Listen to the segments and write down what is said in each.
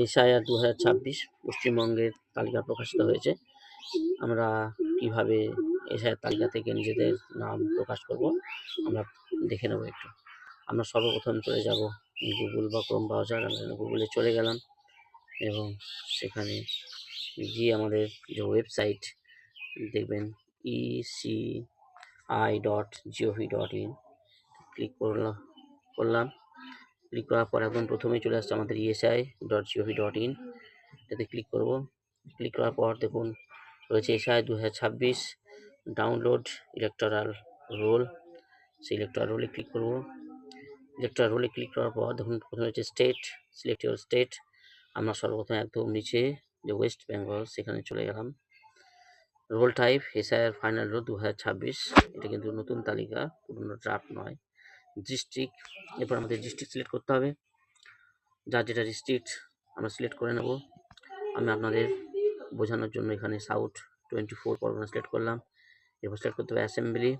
SIR 2026 পশ্চিমবঙ্গের তালিকা প্রকাশিত হয়েছে। আমরা কিভাবে এসআইআর তালিকা থেকে নিজেদের নাম প্রকাশ করব আমরা দেখে নেব একটু। আমরা সর্বপ্রথম চলে যাব গুগল বা ক্রোম ব্রাউজার। আমরা গুগলে চলে গেলাম এবং সেখানে গিয়ে আমাদের যে ওয়েবসাইট দেখবেন eci.gov.in ক্লিক করলাম। ক্লিক করার পর একদম প্রথমেই চলে আসছে আমাদের esi.gov.in, এটাতে ক্লিক করব। ক্লিক করার পর দেখুন রয়েছে এসআই 2026 ডাউনলোড ইলেকটোরাল রোল। সেই ইলেকটোরাল রোলে ক্লিক করব। ইলেকটোরাল রোলে ক্লিক করার পর দেখুন প্রথমে হচ্ছে স্টেট, সিলেক্ট ইউর স্টেট। আমরা সর্বপ্রথম একদম নিচে যে ওয়েস্ট বেঙ্গল সেখানে চলে গেলাম। Role type SIR final role 2026, এটা কিন্তু নতুন তালিকা, পুরনো ড্রাফট নয়। ডিস্ট্রিক্ট, এরপর আমাদের ডিস্ট্রিক্ট সিলেক্ট করতে হবে। যার যেটা ডিস্ট্রিক্ট আমরা সিলেক্ট করে নেব। আমি আপনাদের বোঝানোর জন্য এখানে সাউথ 24 পরগনা সিলেক্ট করলাম। এরপর সিলেক্ট করতে হবে অ্যাসেম্বলি।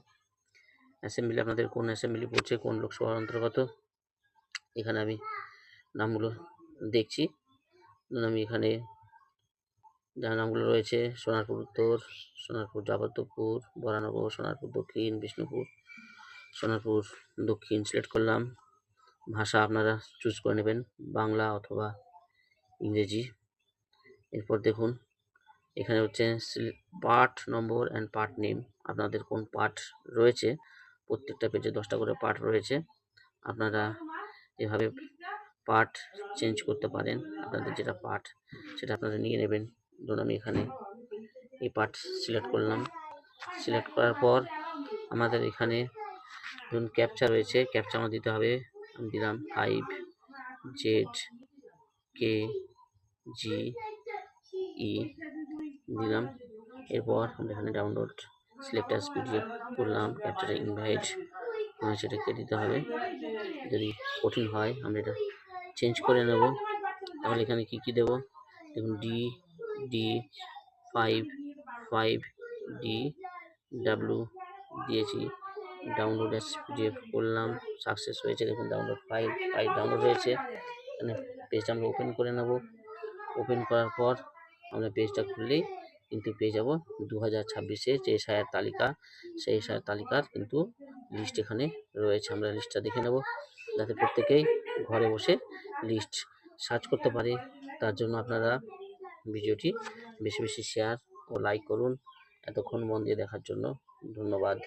অ্যাসেম্বলি আপনাদের কোন অ্যাসেম্বলি পড়ছে, কোন লোকসভার অন্তর্গত, এখানে আমি নামগুলো দেখছি। আমি এখানে যার নামগুলো রয়েছে সোনারপুর উত্তর, সোনারপুর যাদবপুর, বরানগর, সোনারপুর দক্ষিণ, বিষ্ণুপুর, সোনারপুর দক্ষিণ সিলেক্ট করলাম। ভাষা আপনারা চুজ করে নেবেন, বাংলা অথবা ইংরেজি। এরপর দেখুন এখানে হচ্ছে part number and part name, আপনাদের কোন পার্ট রয়েছে। প্রত্যেকটা পেজে 10টা করে পার্ট রয়েছে। আপনারা এভাবে পার্ট চেঞ্জ করতে পারেন, আপনাদের যেটা পার্ট সেটা আপনারা নিয়ে নেবেন। ধরুন আমি এখানে এই পার্ট সিলেক্ট করলাম। সিলেক্ট করার পর আমাদের এখানে ধরুন ক্যাপচা রয়েছে, ক্যাপচা আমার দিতে হবে। আমি দিলাম 5ZKGE দিলাম। এরপর আমরা এখানে ডাউনলোড সিলেক্ট অ্যাজ পিডিএফ করলাম। ক্যাপচাটা ইনভাইট সেটাকে দিতে হবে। যদি কঠিন হয় আমরা এটা চেঞ্জ করে নেব। তাহলে এখানে কি দেব দেখুন, DD55DW দিয়েছি। ডাউনলোড অ্যাজ পিডিএফ করলাম, সাকসেস হয়েছে। দেখুন ডাউনলোড ফাইল ডাউনলোড হয়েছে। এখানে পেজটা আমরা ওপেন করে নেব। ওপেন করার পর আমরা পেজটা খুললেই কিন্তু পেয়ে যাব 2026-এর যে এসআইআর তালিকা, সেই এসআইআর তালিকার কিন্তু লিস্ট এখানে রয়েছে। আমরা লিস্টটা দেখে নেব যাতে প্রত্যেকেই ঘরে বসে লিস্ট সার্চ করতে পারে। তার জন্য আপনারা ভিডিওটি বেশি বেশি শেয়ার ও লাইক করুন। এতক্ষণ মন দিয়ে দেখার জন্য ধন্যবাদ।